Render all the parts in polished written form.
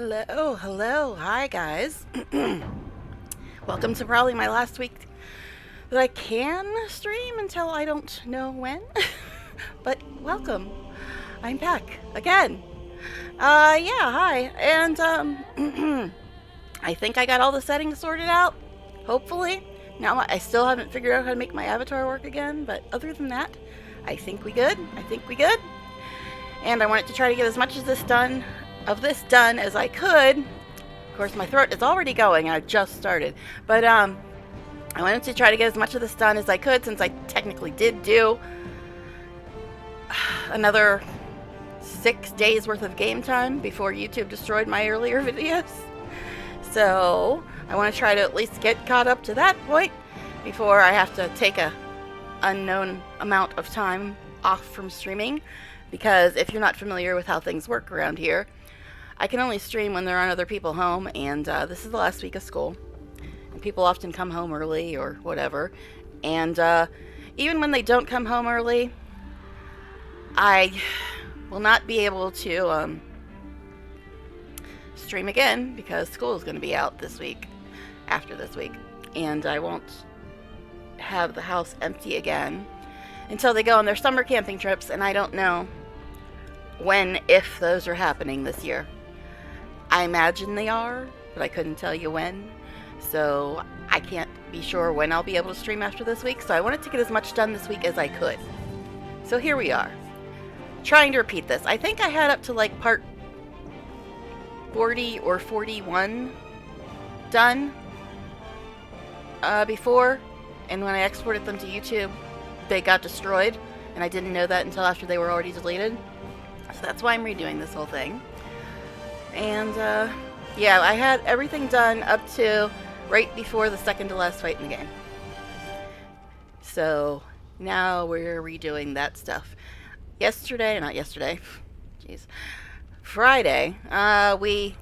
Hello, hello, hi guys. Welcome to probably my last week that I can stream until I don't know when. But welcome. I'm back again. Yeah, hi. And I think I got all the settings sorted out. Hopefully. Now I still haven't figured out how to make my avatar work again, but other than that, I think we good. I think we good. And I wanted to try to get as much of this done as I could. Of course, my throat is already going. I just started, but I wanted to try to get as much of this done as I could since I technically did do another 6 days worth of game time before YouTube destroyed my earlier videos. So I want to try to at least get caught up to that point before I have to take a unknown amount of time off from streaming. Because if you're not familiar with how things work around here, I can only stream when there aren't other people home, and this is the last week of school. And people often come home early or whatever. And even when they don't come home early, I will not be able to stream again because school is going to be out this week, after this week. And I won't have the house empty again until they go on their summer camping trips, and I don't know when, if those are happening this year. I imagine they are, but I couldn't tell you when. So I can't be sure when I'll be able to stream after this week. So I wanted to get as much done this week as I could. So here we are. Trying to repeat this. I think I had up to like part 40 or 41 done before. And when I exported them to YouTube, they got destroyed. And I didn't know that until after they were already deleted. So that's why I'm redoing this whole thing. And yeah, I had everything done up to right before the second to last fight in the game. So now we're redoing that stuff. Not yesterday, jeez, Friday, we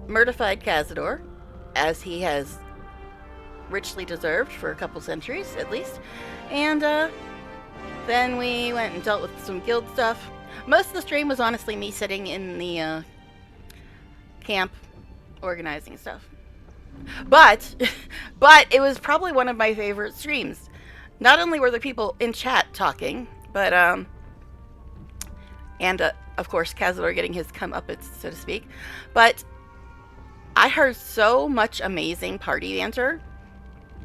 murdified Cazador, as he has richly deserved for a couple centuries at least. And then we went and dealt with some guild stuff. Most of the stream was honestly me sitting in the camp organizing stuff. But it was probably one of my favorite streams. Not only were the people in chat talking, but and of course Cazador getting his comeuppance, so to speak. But I heard so much amazing party banter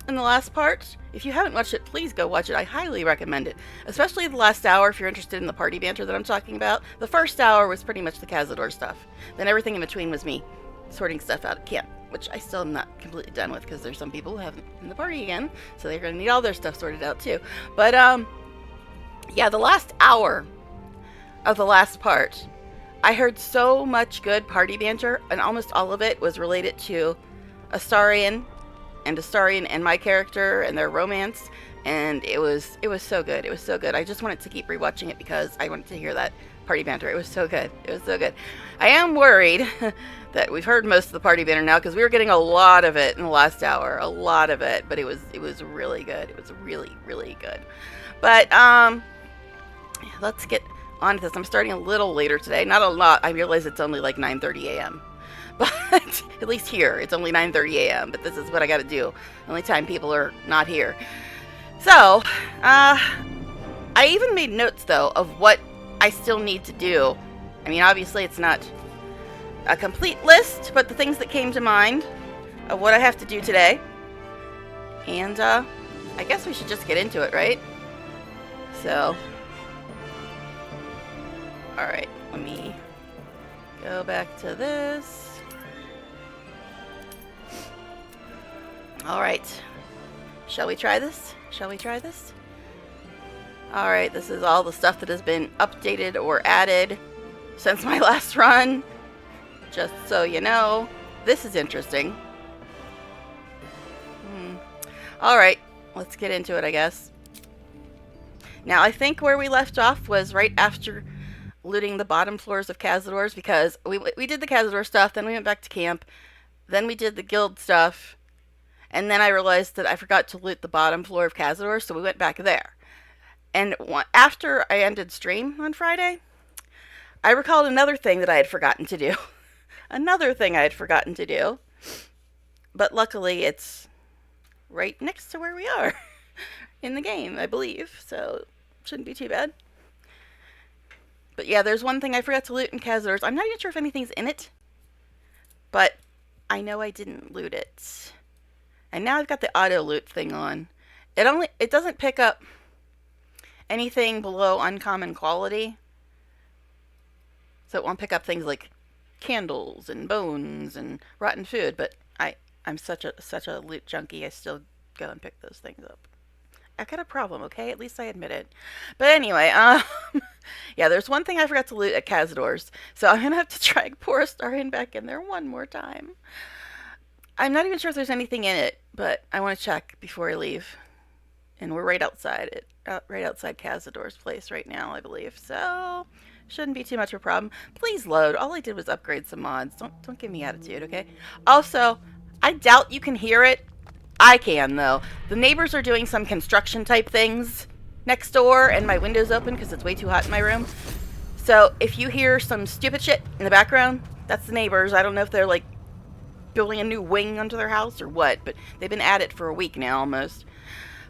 in the last part. If you haven't watched it, please go watch it. I highly recommend it. Especially the last hour if you're interested in the party banter that I'm talking about. The first hour was pretty much the Cazador stuff. Then everything in between was me sorting stuff out at camp, which I still am not completely done with because there's some people who haven't in the party again, so they're going to need all their stuff sorted out too. But yeah, the last hour of the last part, I heard so much good party banter, and almost all of it was related to Astarion and my character and their romance, and it was so good. It was so good. I just wanted to keep rewatching it because I wanted to hear that party banter. It was so good. It was so good. I am worried that we've heard most of the party banter now because we were getting a lot of it in the last hour, a lot of it, but it was really good. It was really, really good. But let's get on to this. I'm starting a little later today. Not a lot. I realize it's only like 9:30 a.m. But at least here, it's only 9:30 a.m. But this is what I got to do. The only time people are not here. So, I even made notes, though, of what I still need to do. I mean, obviously, it's not a complete list, but the things that came to mind of what I have to do today. And, I guess we should just get into it, right? So, alright, let me go back to this. Alright, shall we try this? Alright, this is all the stuff that has been updated or added since my last run. Just so you know, this is interesting. Alright, let's get into it, I guess. Now, I think where we left off was right after looting the bottom floors of Cazador's, because we did the Cazador stuff, then we went back to camp, then we did the guild stuff, and then I realized that I forgot to loot the bottom floor of Cazador, so we went back there. And after I ended stream on Friday, I recalled another thing that I had forgotten to do. Another thing I had forgotten to do. But luckily it's right next to where we are in the game, I believe. So shouldn't be too bad. But yeah, there's one thing I forgot to loot in Cazador's. I'm not even sure if anything's in it, but I know I didn't loot it. And now I've got the auto loot thing on. It doesn't pick up anything below uncommon quality. So it won't pick up things like candles and bones and rotten food, but I'm such a loot junkie, I still go and pick those things up. I've got a problem, okay? At least I admit it. But anyway, yeah, there's one thing I forgot to loot at Cazador's, so I'm gonna have to drag poor Astarion back in there one more time. I'm not even sure if there's anything in it, but I want to check before I leave. And we're right outside it, right outside Cazador's place right now, I believe. So shouldn't be too much of a problem. Please load. All I did was upgrade some mods. Don't give me attitude, okay? Also, I doubt you can hear it. I can, though. The neighbors are doing some construction type things next door, and my window's open because it's way too hot in my room. So if you hear some stupid shit in the background, that's the neighbors. I don't know if they're like building a new wing onto their house or what, but they've been at it for a week now almost.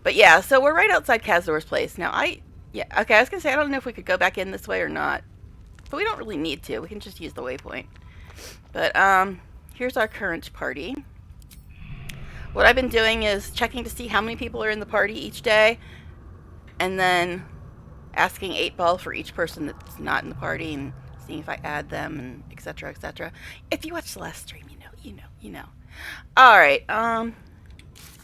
But yeah, so we're right outside Cazador's place. Now I was gonna say I don't know if we could go back in this way or not, but we don't really need to. We can just use the waypoint. But here's our current party. What I've been doing is checking to see how many people are in the party each day, and then asking 8-ball for each person that's not in the party and seeing if I add them and etc. etc. If you watched the last stream, you know. All right. In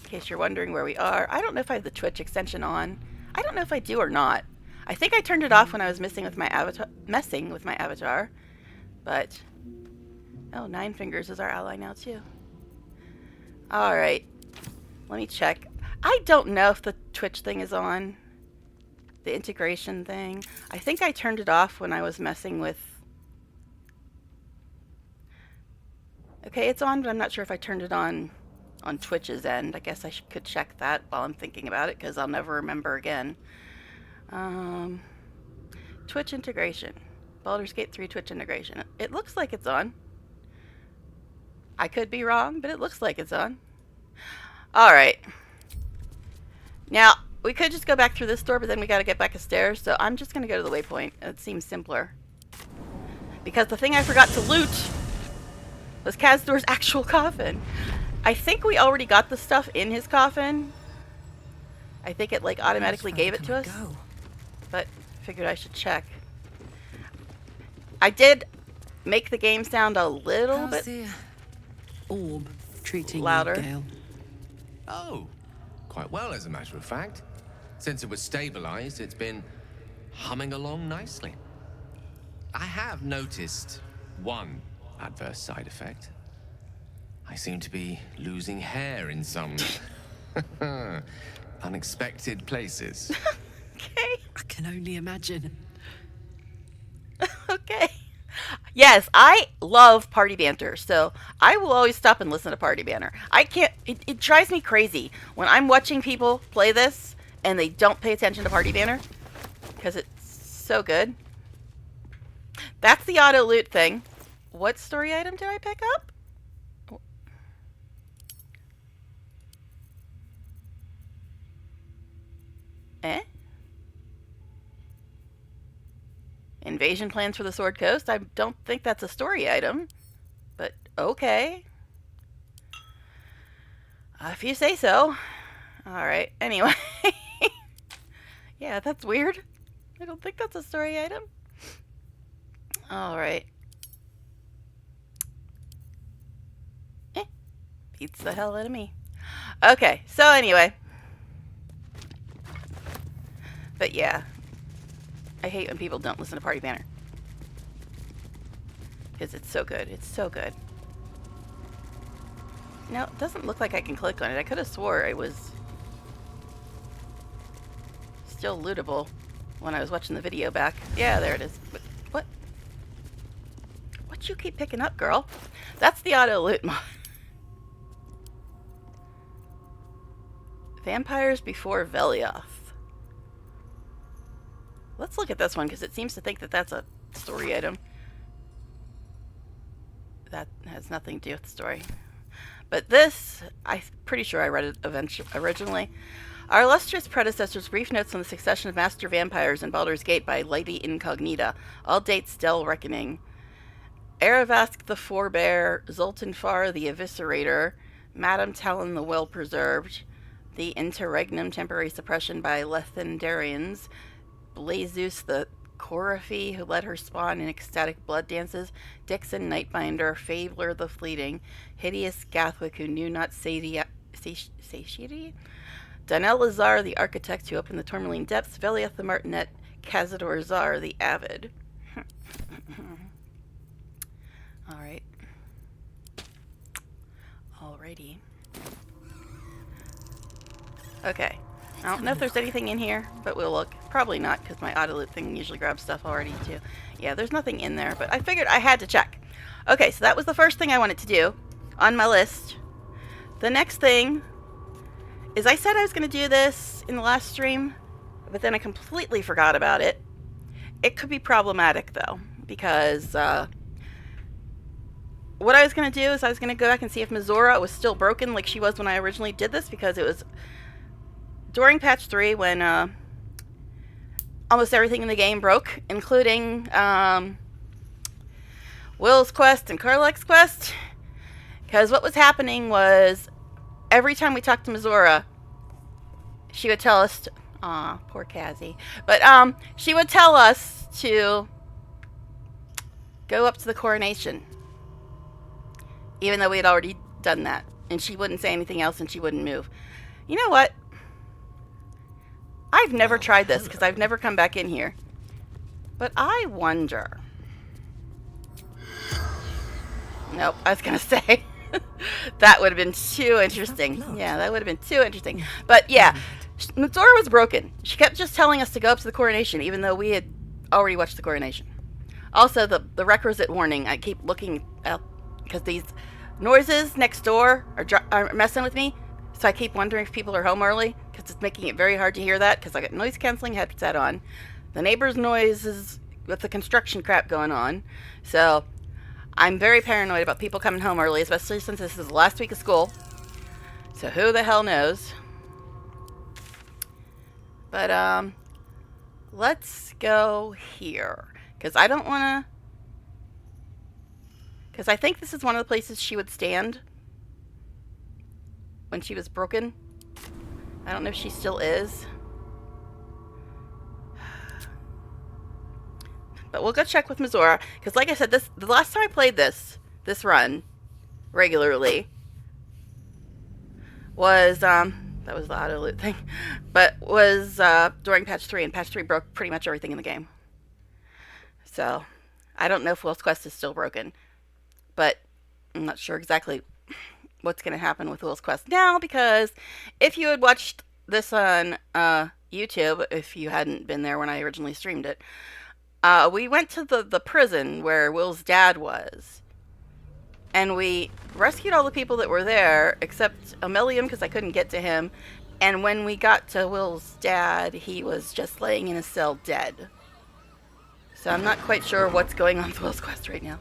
case you're wondering where we are, I don't know if I have the Twitch extension on. I don't know if I do or not. I think I turned it off when I was messing with my avatar. But oh, Nine Fingers is our ally now too. All right. Let me check. I don't know if the Twitch thing is on. The integration thing. I think I turned it off when I was messing with... Okay, it's on, but I'm not sure if I turned it on Twitch's end. I guess I could check that while I'm thinking about it, because I'll never remember again. Twitch integration. Baldur's Gate 3 Twitch integration. It looks like it's on. I could be wrong, but it looks like it's on. Alright. Now, we could just go back through this door, but then we gotta get back a stairs, so I'm just gonna go to the waypoint. It seems simpler. Because the thing I forgot to loot was Cazador's actual coffin. I think we already got the stuff in his coffin. I think it like automatically gave it to us. But figured I should check. I did make the game sound a little bit orb treating louder. You, Gale? Oh, quite well as a matter of fact. Since it was stabilized, it's been humming along nicely. I have noticed one adverse side effect. I seem to be losing hair in some unexpected places. Okay. I can only imagine. Okay. Yes, I love party banter, so I will always stop and listen to party banter. I can't, it drives me crazy when I'm watching people play this and they don't pay attention to party banter, because it's so good. That's the auto loot thing. What story item did I pick up? Eh? Invasion plans for the Sword Coast? I don't think that's a story item, but okay. If you say so. Alright, anyway. Yeah, that's weird. I don't think that's a story item. Alright. Beats the hell out of me. Okay, so anyway. But yeah. I hate when people don't listen to party banner. Because it's so good. It's so good. No, it doesn't look like I can click on it. I could have swore it was still lootable when I was watching the video back. Yeah, there it is. What? What you keep picking up, girl? That's the auto loot mod. Vampires before Velioth. Let's look at this one because it seems to think that that's a story item. that has nothing to do with the story. But this, I'm pretty sure I read it originally. Our illustrious predecessors' brief notes on the succession of master vampires in Baldur's Gate by Lady Incognita. All dates still reckoning. Aravask the Forebear, Zoltanfar the Eviscerator, Madame Talon the Well-Preserved, the Interregnum Temporary Suppression by Lethendarians, Blazeus the Coryphy, who led her spawn in ecstatic blood dances, Dixon Nightbinder, Fabler the Fleeting, Hideous Gathwick, who knew not satiety, Danel Lazar, the Architect, who opened the Tourmaline Depths, Veliath the Martinet, Cazador Zar, the Avid. Alright. Alrighty. Okay. I don't know if there's anything in here, but we'll look. Probably not, because my auto-loop thing usually grabs stuff already, too. Yeah, there's nothing in there, but I figured I had to check. Okay, so that was the first thing I wanted to do on my list. The next thing is I said I was going to do this in the last stream, but then I completely forgot about it. It could be problematic, though, because what I was going to do is I was going to go back and see if Mizora was still broken like she was when I originally did this, because it was during patch 3 when almost everything in the game broke, including Will's quest and Karlach's quest. Because what was happening was every time we talked to Mizora, she would tell us, aw, poor Kazzy, but she would tell us to go up to the coronation, even though we had already done that, and she wouldn't say anything else and she wouldn't move. You know what? I've never tried this because I've never come back in here, but I wonder. Nope, I was gonna say that would have been too interesting. Yeah, that would have been too interesting. But yeah, Mizora was broken. She kept just telling us to go up to the coronation, even though we had already watched the coronation. Also, the requisite warning. I keep looking up because these noises next door are messing with me. So I keep wondering if people are home early, because it's making it very hard to hear that, because I got noise canceling headset on. The neighbor's noises with the construction crap going on. So I'm very paranoid about people coming home early, especially since this is the last week of school. So who the hell knows? But let's go here, because I don't want to, because I think this is one of the places she would stand when she was broken. I don't know if she still is. But we'll go check with Mizora, because like I said, the last time I played this run regularly was that was the auto loot thing, but was during patch 3, and patch 3 broke pretty much everything in the game. So I don't know if Will's quest is still broken, but I'm not sure exactly what's going to happen with Will's quest now, because if you had watched this on YouTube, if you hadn't been there when I originally streamed it, we went to the prison where Will's dad was, and we rescued all the people that were there except Emilium, because I couldn't get to him, and when we got to Will's dad, he was just laying in a cell dead. So I'm not quite sure what's going on with Will's quest right now.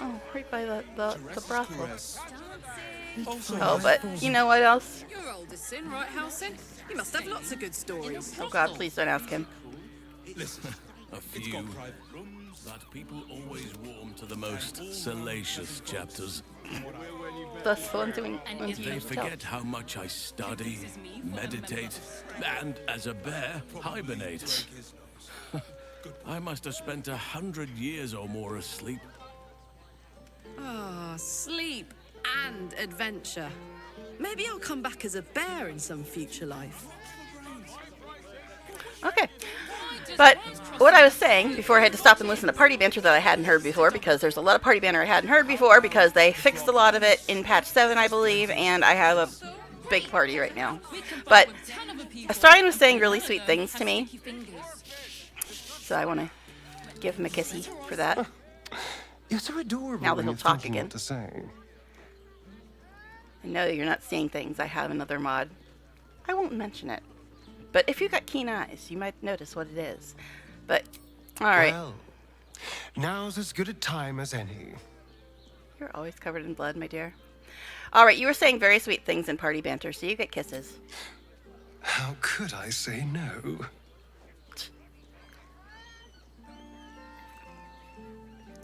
Oh, right by the brothel. Oh, but you know what else? You're old as sin, right, Halsin? You must have lots of good stories. Oh God, please don't ask him. Listen, a few, but people always warm to the most salacious chapters. That's the ones you They used to tell. forget how much I study, meditate, and as a bear, hibernate. I must have spent 100 years or more asleep. Ah, sleep and adventure. Maybe I'll come back as a bear in some future life. Okay. But what I was saying before I had to stop and listen to party banter that I hadn't heard before, because there's a lot of party banter I hadn't heard before, because they fixed a lot of it in patch 7, I believe, and I have a big party right now. But Astarion was saying really sweet things to me, so I want to give him a kissy for that. You're so adorable. Now that when he'll you're talk thinking again. What to say. I know you're not seeing things. I have another mod. I won't mention it. But if you've got keen eyes, you might notice what it is. But, alright. Well, Now's as good a time as any. You're always covered in blood, my dear. All right, you were saying very sweet things in party banter, so you get kisses. How could I say no?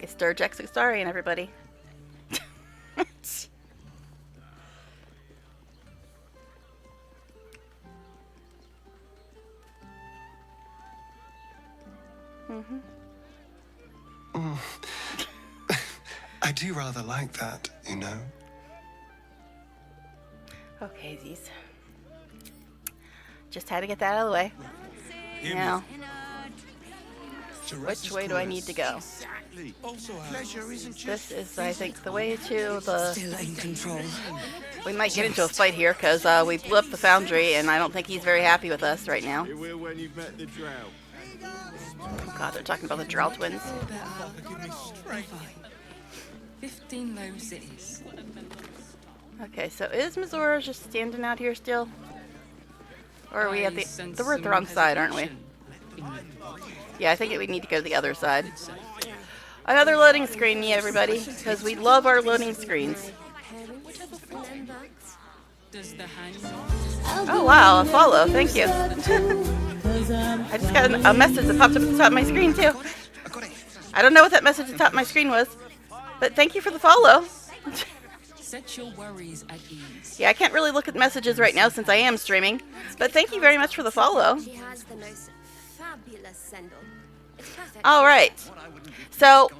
It's durgeXastarion, everybody. I do rather like that, you know. Okay, Z's. Just had to get that out of the way. Now, which way do I need to go? This is, I think, the way to the... Still in control. We might get into a fight here, because we blew up the foundry, and I don't think he's very happy with us right now. You will when you've met the drought. Oh God, they're talking about the Drow twins. 15 low cities. Okay, so is Missouri just standing out here still? Or are we at we're at the wrong side, aren't we? Yeah, I think we need to go to the other side. Another loading screen, yeah, everybody, because we love our loading screens. Oh wow, a follow, thank you. I just got a message that popped up at the top of my screen too. I don't know what that message at the top of my screen was, but thank you for the follow. Set your worries at ease. Yeah, I can't really look at messages right now since I am streaming, but thank you very much for the follow. She has the most fabulous sendal. It's perfect. All right, so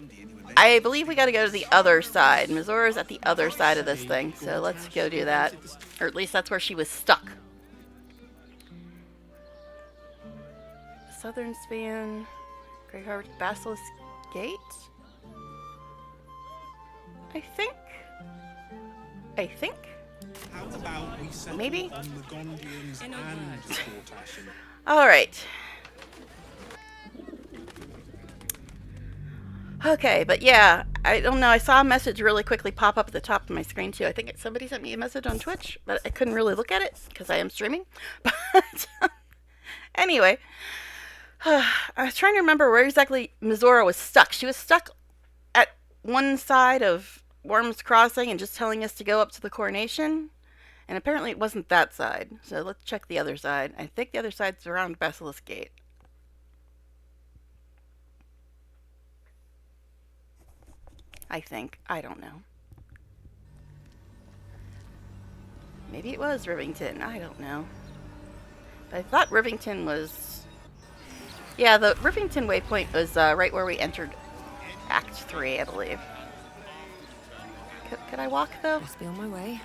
I believe we got to go to the other side. Missouri's at the other side of this thing, so let's go do that. Or at least that's where she was stuck. Southern span, Great Harvard, Basilisk Gate? I think. Maybe? Alright. Okay, but yeah, I don't know. I saw a message really quickly pop up at the top of my screen too. I think somebody sent me a message on Twitch, but I couldn't really look at it because I am streaming. But anyway, I was trying to remember where exactly Missouri was stuck. She was stuck at one side of Worm's Crossing and just telling us to go up to the Coronation. And apparently it wasn't that side. So let's check the other side. I think the other side's around Basilisk Gate. I think. I don't know. Maybe it was Rivington. I don't know. But I thought Rivington was... Yeah, the Rivington waypoint was right where we entered Act 3, I believe. Could I walk, though? Must be on my way.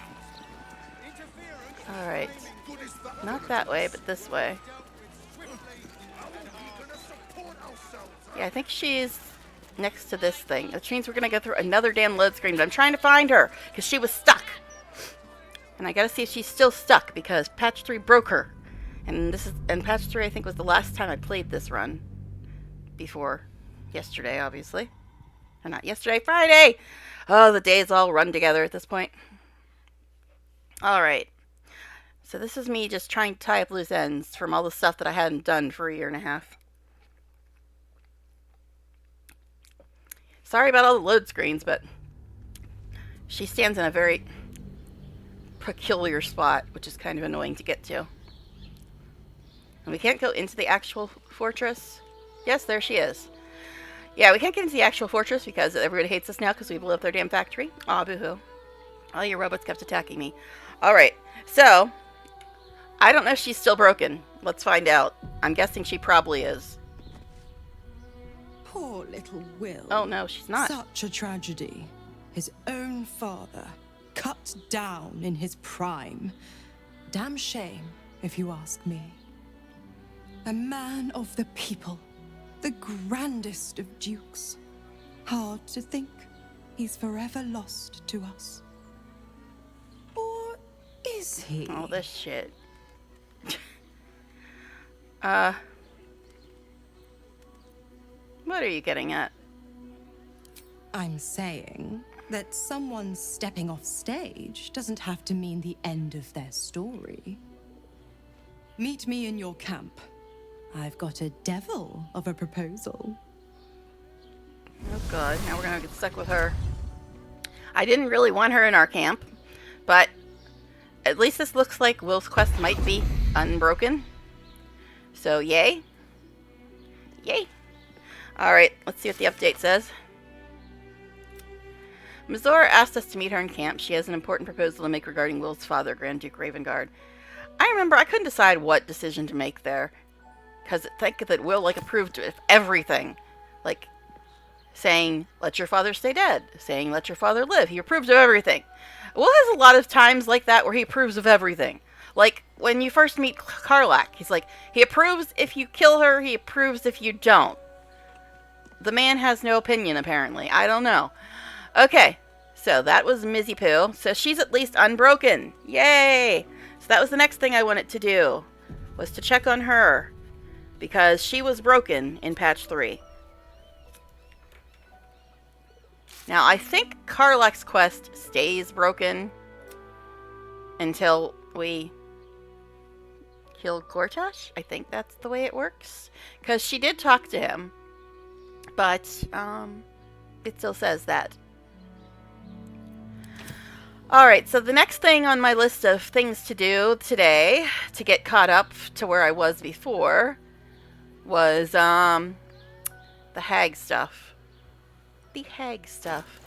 Alright. Not that way, but this way. Yeah, I think she's next to this thing. Which means we're going to go through another damn load screen. But I'm trying to find her, because she was stuck. And I got to see if she's still stuck, because Patch 3 broke her. And Patch 3, I think, was the last time I played this run. Before yesterday, obviously. Or not yesterday, Friday! Oh, the days all run together at this point. Alright. So this is me just trying to tie up loose ends from all the stuff that I hadn't done for a year and a half. Sorry about all the load screens, but she stands in a very peculiar spot, which is kind of annoying to get to. And we can't go into the actual fortress. Yes, there she is. Yeah, we can't get into the actual fortress because everybody hates us now because we blew up their damn factory. Aw, boo-hoo. All your robots kept attacking me. Alright, so I don't know if she's still broken. Let's find out. I'm guessing she probably is. Poor little Will. Oh, no, she's not. Such a tragedy. His own father, cut down in his prime. Damn shame, if you ask me. A man of the people, the grandest of dukes. Hard to think he's forever lost to us. Or is he? All this shit. What are you getting at? I'm saying that someone stepping off stage doesn't have to mean the end of their story. Meet me in your camp. I've got a devil of a proposal. Oh god, now we're gonna get stuck with her. I didn't really want her in our camp, but at least this looks like Will's quest might be unbroken. So yay. Yay. Alright, let's see what the update says. Mizora asked us to meet her in camp. She has an important proposal to make regarding Will's father, Grand Duke Ravengard. I remember I couldn't decide what decision to make there. Because I think that Will, like, approved of everything. Like, saying, let your father stay dead. Saying, let your father live. He approves of everything. Will has a lot of times like that where he approves of everything. Like, when you first meet Karlach, he's like, he approves if you kill her, he approves if you don't. The man has no opinion, apparently. I don't know. Okay, so that was Mizzy Poo. So she's at least unbroken. Yay! So that was the next thing I wanted to do, was to check on her. Because she was broken in patch 3. Now, I think Karlach's quest stays broken until we kill Gortash. I think that's the way it works. Because she did talk to him. But, it still says that. Alright, so the next thing on my list of things to do today, to get caught up to where I was before, was, the hag stuff. The hag stuff.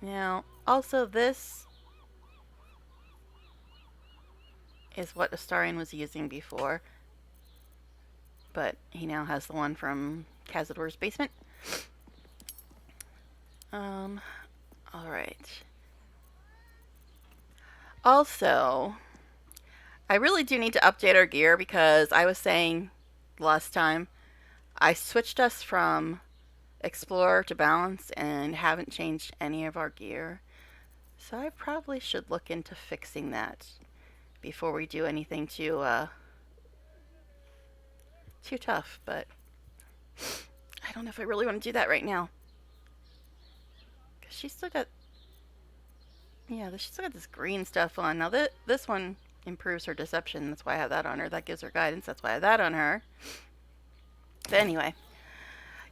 Now, also this is what Astarion was using before. But he now has the one from Cazador's basement. Alright. Also, I really do need to update our gear because I was saying last time, I switched us from Explorer to Balance and haven't changed any of our gear. So I probably should look into fixing that before we do anything too tough, but I don't know if I really want to do that right now. Because she's still got, yeah, she's still got this green stuff on. Now this one improves her deception. That's why I have that on her. That gives her guidance. That's why I have that on her. But anyway,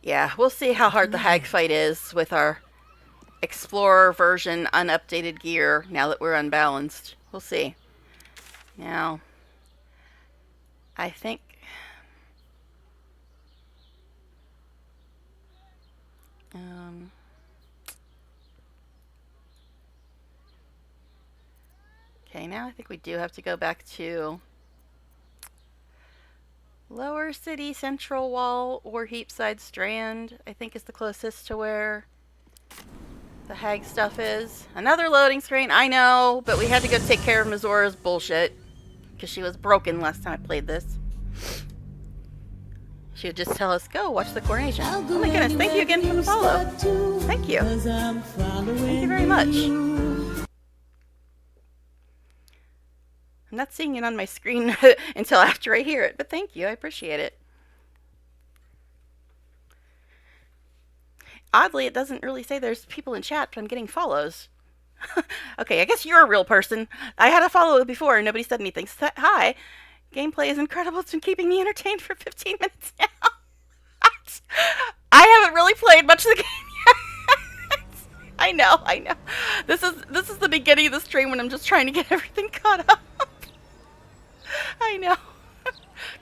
yeah, we'll see how hard the hag fight is with our Explorer version unupdated gear now that we're unbalanced. We'll see. Now, I think okay, now I think we do have to go back to Lower City, Central Wall, or Heapside Strand, I think is the closest to where the hag stuff is. Another loading screen, I know, but we had to go take care of Mizora's bullshit, because she was broken last time I played this. She would just tell us, go, watch the coronation. Oh my goodness, thank you again for the follow. Thank you. Thank you very much. I'm not seeing it on my screen until after I hear it, but thank you, I appreciate it. Oddly, it doesn't really say there's people in chat, but I'm getting follows. Okay, I guess you're a real person. I had a follow before and nobody said anything. So, hi. Gameplay is incredible. It's been keeping me entertained for 15 minutes now. I haven't really played much of the game yet. I know. This is the beginning of the stream when I'm just trying to get everything caught up. I know.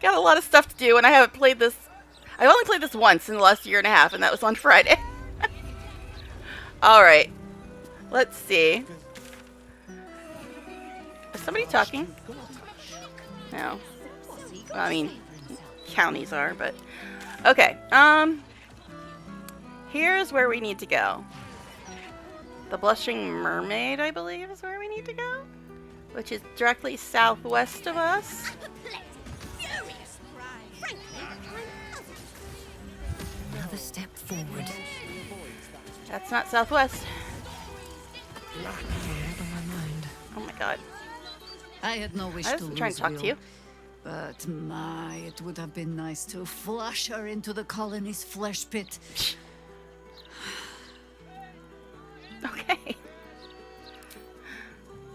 Got a lot of stuff to do, and I haven't played this. I've only played this once in the last year and a half, and that was on Friday. Alright. Let's see. Is somebody talking? No. Well, I mean, counties are, but... Okay, here's where we need to go. The Blushing Mermaid, I believe, is where we need to go. Which is directly southwest of us. Another step forward. That's not southwest. Oh my god. I had no wish I to wasn't trying lose to talk to you. But my, it would have been nice to flush her into the colony's flesh pit. Okay.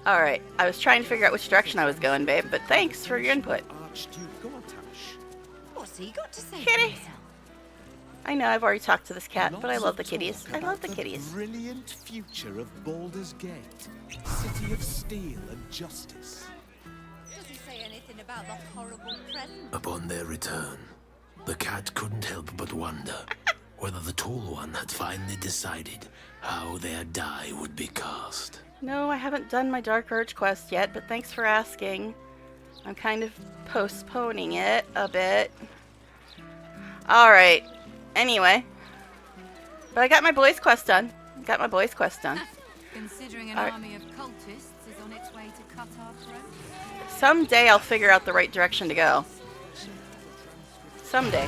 Alright, I was trying to figure out which direction I was going, babe, but thanks for your input. What's he got to say? Kitty! I know I've already talked to this cat, but I Lots love the of kitties. talk I love about the kitties. Brilliant future of Baldur's Gate, city of steel and justice. Doesn't say anything about the horrible present. Upon their return, the cat couldn't help but wonder whether the Tall One had finally decided how their die would be cast. No, I haven't done my Dark Urge quest yet, but thanks for asking. I'm kind of postponing it a bit. Alright. Anyway. But I got my boys quest done. Considering an army of cultists is on its way to cut our throats. Someday I'll figure out the right direction to go. Someday.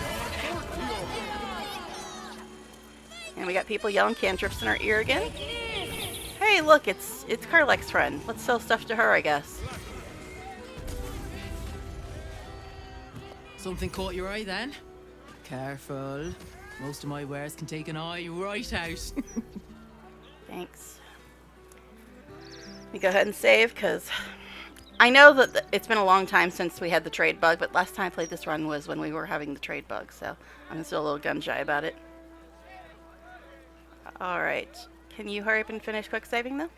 And we got people yelling cantrips in our ear again. Hey, look, it's Karlek's friend. Let's sell stuff to her, I guess. Something caught your eye then? Careful. Most of my wares can take an eye right out. Thanks. Let me go ahead and save, because I know that it's been a long time since we had the trade bug, but last time I played this run was when we were having the trade bug, so I'm still a little gun shy about it. Alright. Can you hurry up and finish quick saving, though?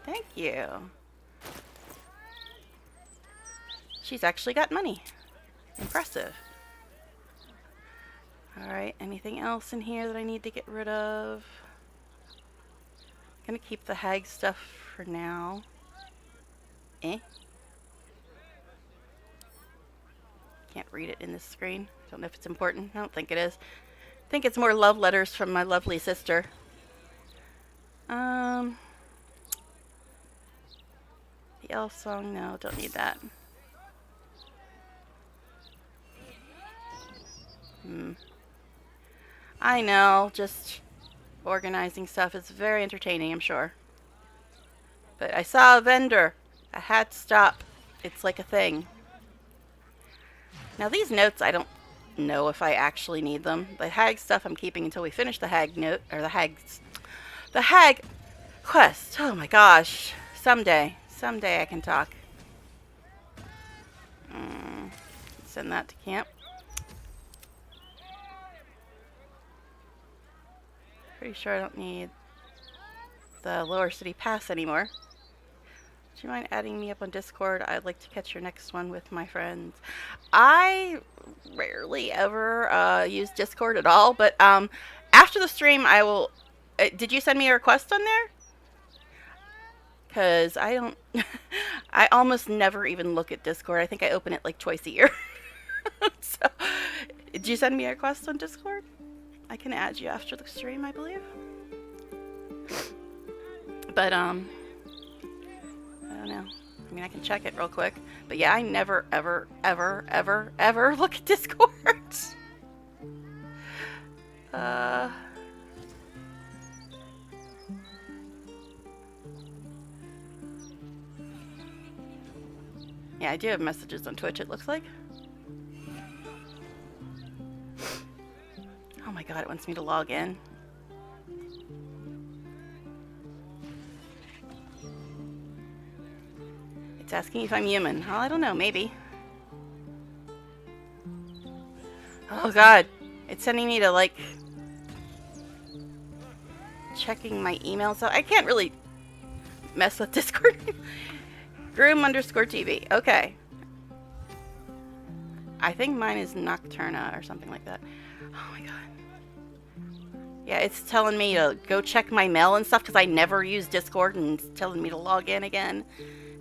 Thank you. She's actually got money. Impressive. Alright, anything else in here that I need to get rid of? I'm gonna keep the hag stuff for now. Can't read it in this screen. Don't know if it's important. I don't think it is. I think it's more love letters from my lovely sister. The elf song, no, don't need that. I know, just organizing stuff is very entertaining, I'm sure. But I saw a vendor. I had to stop. It's like a thing. Now these notes, I don't know if I actually need them. The hag stuff I'm keeping until we finish the hag note, or the hag quest. Oh my gosh. Someday I can talk. Send that to camp. Pretty sure I don't need the Lower City Pass anymore. Do you mind adding me up on Discord? I'd like to catch your next one with my friends. I rarely ever use Discord at all, but after the stream I will... did you send me a request on there? Because I don't... I almost never even look at Discord. I think I open it like twice a year. So, did you send me a request on Discord? I can add you after the stream, I believe. But, I don't know. I mean, I can check it real quick. But yeah, I never, ever, ever, ever, ever look at Discord. Yeah, I do have messages on Twitch, it looks like. Oh my god, it wants me to log in. It's asking if I'm human. Oh, I don't know, maybe. Oh god, it's sending me to, like, checking my email, so I can't really mess with Discord. Groom_TV. Okay. I think mine is Nocturna or something like that. Oh my god. Yeah, it's telling me to go check my mail and stuff because I never use Discord, and it's telling me to log in again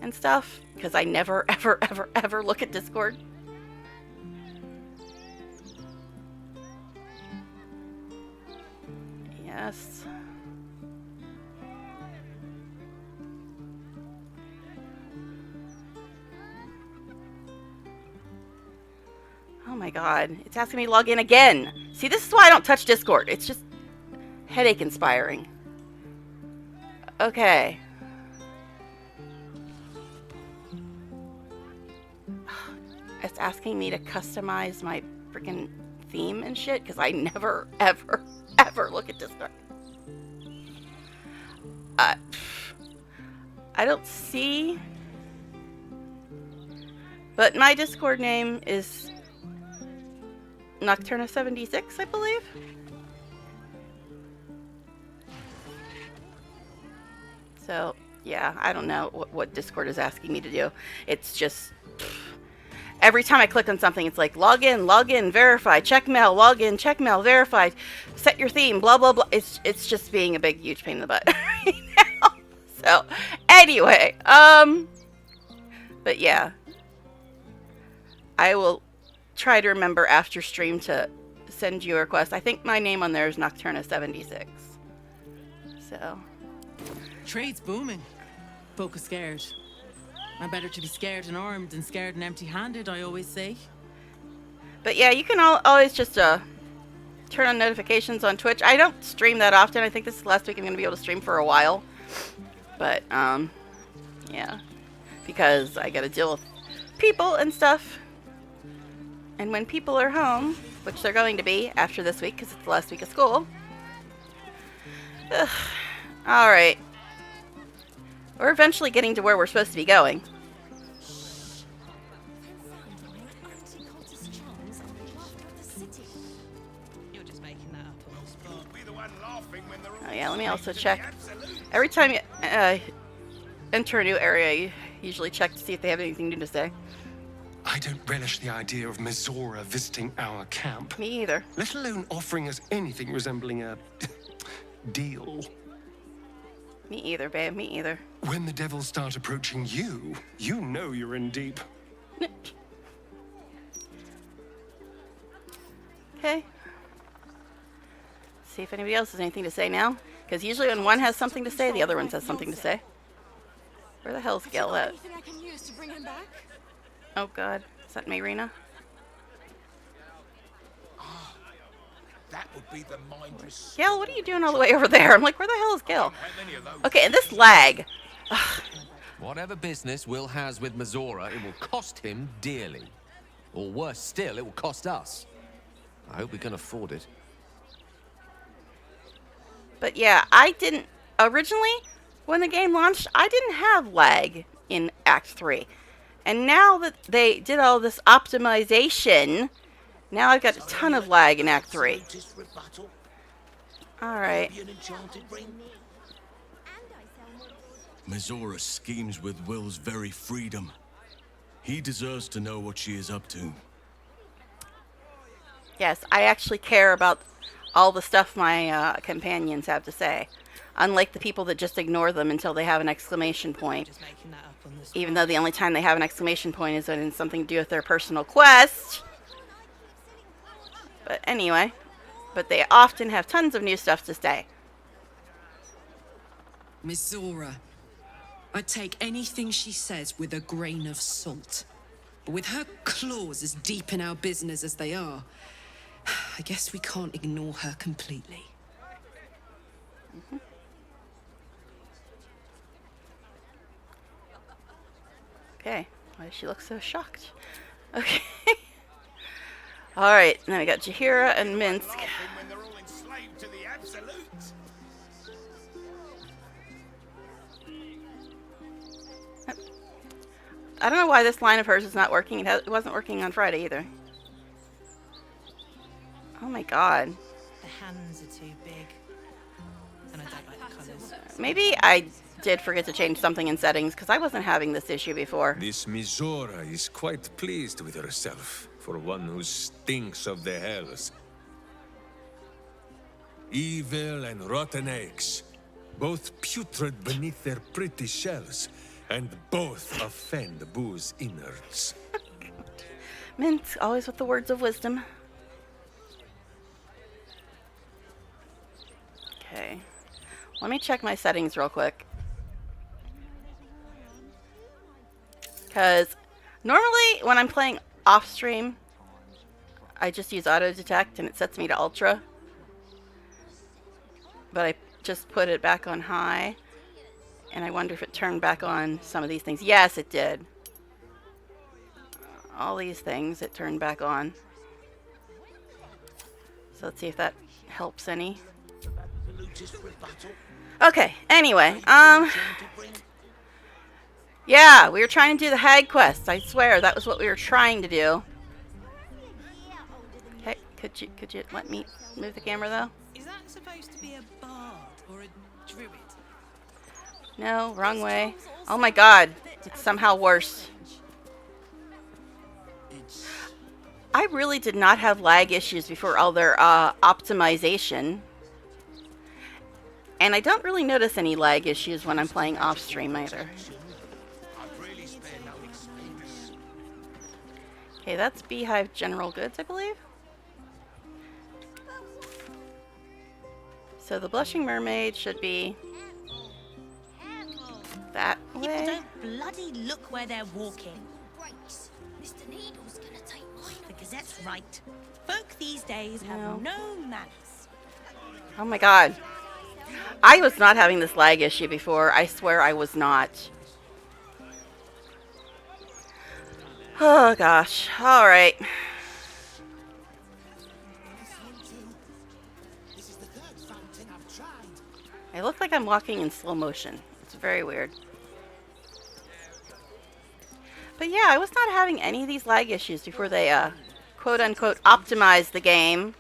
and stuff because I never, ever, ever, ever look at Discord. Yes. Oh my god, it's asking me to log in again. See, this is why I don't touch Discord. It's just headache inspiring. Okay. It's asking me to customize my freaking theme and shit because I never, ever, ever look at Discord. I don't see. But my Discord name is Nocturna76, I believe. So, yeah, I don't know what Discord is asking me to do. It's just... Every time I click on something, it's like, log in, verify, check mail, log in, check mail, verify, set your theme, blah, blah, blah. It's just being a big, huge pain in the butt right now. So, anyway, but yeah. I will try to remember after stream to send you a request. I think my name on there is Nocturna76. So. Trade's booming. Folk are scared. I'm better to be scared and armed than scared and empty-handed, I always say. But yeah, you can always just turn on notifications on Twitch. I don't stream that often. I think this is the last week I'm going to be able to stream for a while. But, yeah. Because I got to deal with people and stuff. And when people are home, which they're going to be after this week because it's the last week of school. Ugh. Alright. We're eventually getting to where we're supposed to be going. Oh yeah, let me also check. Every time you enter a new area, you usually check to see if they have anything new to say. I don't relish the idea of Mizora visiting our camp. Me either. Let alone offering us anything resembling a deal. Me either, babe. Me either. When the devils start approaching you, you know you're in deep. Okay. See if anybody else has anything to say now. Because usually when one has something to say, the other one has something to say. Where the hell's Gil at? Oh god. Is that Mayrina? That would be the mindless. Gil, what are you doing all the way over there? I'm like, where the hell is Gil? Okay, and this lag. Whatever business Will has with Mizora, it will cost him dearly. Or worse still, it will cost us. I hope we can afford it. But yeah, I didn't... Originally, when the game launched, I didn't have lag in Act 3. And now that they did all this optimization, now I've got a ton of lag in Act 3. Alright. Mizora schemes with Will's very freedom. He deserves to know what she is up to. Yes, I actually care about all the stuff my companions have to say. Unlike the people that just ignore them until they have an exclamation point. Even though the only time they have an exclamation point is when it's something to do with their personal quest. But anyway. But they often have tons of new stuff to say. Mizora. I take anything she says with a grain of salt. But with her claws as deep in our business as they are, I guess we can't ignore her completely. Mm-hmm. Okay. Why does she look so shocked? Okay. Alright, now we got Jaheira and Minsk. I don't know why this line of hers is not working. It wasn't working on Friday either. Oh my god. The hands are too big. And I don't like the colours. Maybe I did forget to change something in settings because I wasn't having this issue before. This Mizora is quite pleased with herself for one who stinks of the hells. Evil and rotten eggs, both putrid beneath their pretty shells, and both offend booze innards. Mint, always with the words of wisdom. Okay. Let me check my settings real quick. Because normally when I'm playing off stream, I just use auto detect and it sets me to ultra. But I just put it back on high. And I wonder if it turned back on some of these things. Yes, it did. All these things it turned back on. So let's see if that helps any. Okay, anyway, yeah, we were trying to do the hag quest. I swear that was what we were trying to do. Okay, could you let me move the camera though? Is that supposed to be a bard or a druid? No, wrong way. Oh my god. It's somehow worse. I really did not have lag issues before all their optimization. And I don't really notice any lag issues when I'm playing off stream either. Okay, that's Beehive General Goods, I believe. So the Blushing Mermaid should be that way. People don't bloody look where they're walking. Mr. Needle's gonna take mine. The Gazette's right. Folk these days have no manners. Oh my god. I was not having this lag issue before. I swear I was not. Oh gosh. Alright. I look like I'm walking in slow motion. It's very weird. But yeah, I was not having any of these lag issues before they quote-unquote optimized the game.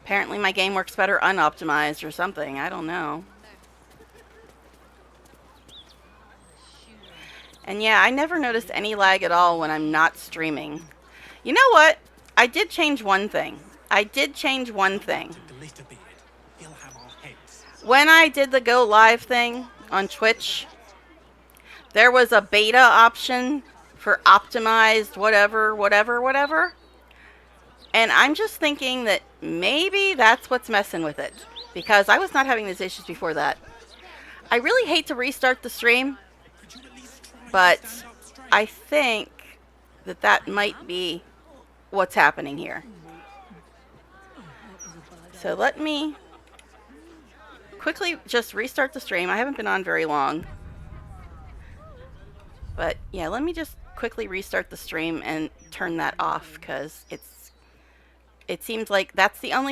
Apparently my game works better unoptimized or something. I don't know. And yeah, I never noticed any lag at all when I'm not streaming. You know what? I did change one thing. When I did the go live thing on Twitch, there was a beta option for optimized whatever. And I'm just thinking that maybe that's what's messing with it. Because I was not having these issues before that. I really hate to restart the stream, but I think that that might be what's happening here. So let me quickly just restart the stream. I haven't been on very long. But yeah, let me just quickly restart the stream and turn that off because it seems like that's the only